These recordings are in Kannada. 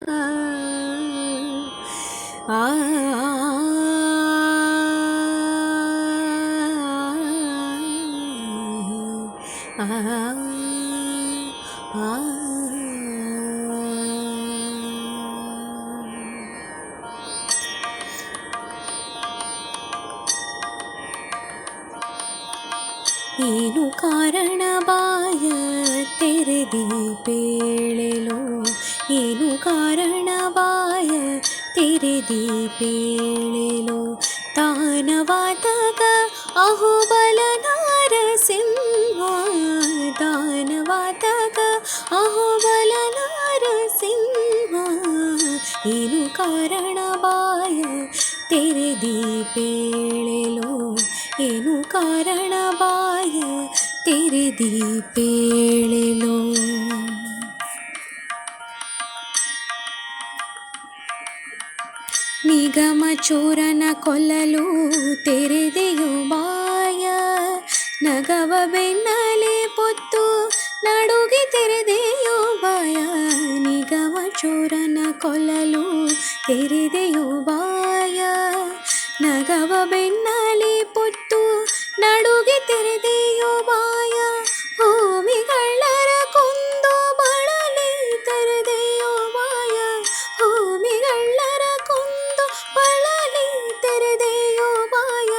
ಆ ಏನು ಕಾರಣ ಬಾಯ ತೆರೆದೀಪೇಳೆಲೋ, ಏನು ಕಾರಣ ಬಾಯ ತೆರೆದೀಪೇಳೆಲೋ, ತಾನವಾತಕ ಅಹುಬಲ ನಾರಸಿಂಹ, ತಾನವಾತಕ ಅಹುಬಲ ನಾರಸಿಂಹ, ಏನು ಕಾರಣ ಬಾಯ ತೆರೆದೀಪೇಳೆಲೋ, ಏನು ಕಾರಣ ಬಾಯ ತೆರೆದೀಪೇಳೆಲೋ. ನಿಗಮ ಚೋರನ ಕೊಲ್ಲಲು ತೆರೆದೆಯೋ ಬಾಯ, ನಗವ ಬೆನ್ನಲೆ ಪೊತ್ತು ನಡುಗಿ ತೆರೆದೆಯೋ ಬಾಯ, ನಿಗಮ ಚೋರನ ಕೊಲ್ಲಲು ತೆರೆದೆಯೋ ಬಾಯ, ನಗವ ಬೆನ್ನಲೆ ಪೊತ್ತು ನಡುಗಿ ತೆರೆದೆಯೋ ಬಾಯ, ಭೂಮಿಗಳ್ಳರ ಕೊಂದು ಬಳಲಿ ತೆರೆದೆಯೋ ಬಾಯ, ಭೂಮಿಗಳ್ಳರ ಕೊಂದು ಬಳಲಿ ತೆರೆದೆಯೋ ಬಾಯ,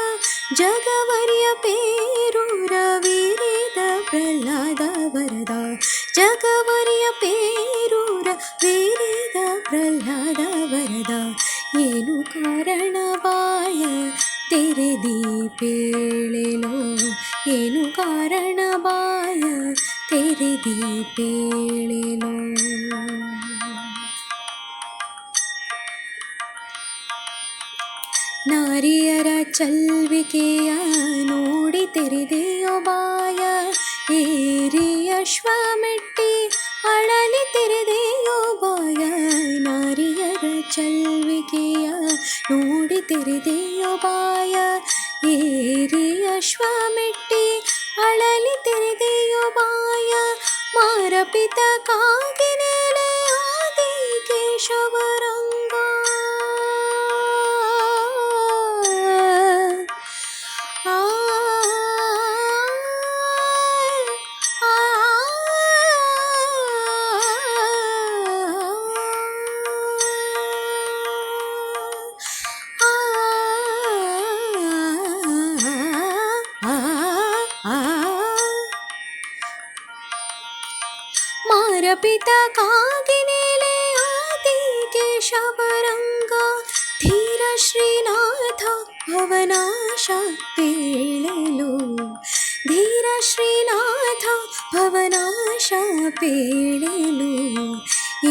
ಜಗವರಿಯ ಪೇರೂರ ವೀರಿದ ಪ್ರಹ್ಲಾದ ವರದ, ಜಗವರಿಯ ಪೇರೂರ ವೀರಿದ ಪ್ರಹ್ಲಾದ ವರದ, ಏನು ಕಾರಣ ಬಾಯ ತೆರೆದೀಪೇಳೆಲೋ, ಏನು ಕಾರಣ ಬಾಯ ತೆರೆದೀಪೇಳೆಲೋ. ನಾರಿಯರ ಚಲ್ವಿಕೆಯ ನೋಡಿ ತೆರೆದೆಯೋ ಬಾಯ, ಏರಿ ಅಶ್ವಮೆಟ್ಟಿ ಅಳಲಿ ತೆರೆದೆಯೋ ಬಾಯ, ನಾರಿಯರ ಚಲ್ವಿಕೆಯ ನೋಡಿ ತೆರೆದೆಯೋ ಬಾಯ, ಏರಿ ಅಶ್ವಮೆಟ್ಟಿ ಅಳಲಿ ತೆರೆದೆಯೋ ಬಾಯ, ಮಾರಪಿತ ಕಾಗಿನೆಲೆ ಆದಿ ಕೇಶವರಂಗ, ಮಾರಪಿತ ಕಾಗಿನೆಲೆ ಆದಿ ಕೇಶವರಂಗ, ಧೀರ ಶ್ರೀನಾಥ ಭವನಾಶ ಪೇಳೆಲೋ, ಧೀರ ಶ್ರೀನಾಥ ಭವನಾಶ ಪೇಳೆಲೋ,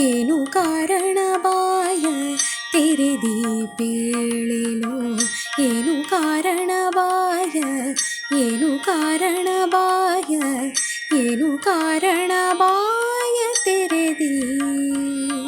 ಏನು ಕಾರಣ ಬಾಯ ತೆರೆದೀಪೇಳೆಲೋ, ಏನು ಕಾರಣ ಬಾಯ, ಏನು ಕಾರಣ ಬಾಯ, ಏನು ಕಾರಣ ಬಾಯ ತೆರೆದೀಪೇಳೆಲೋ.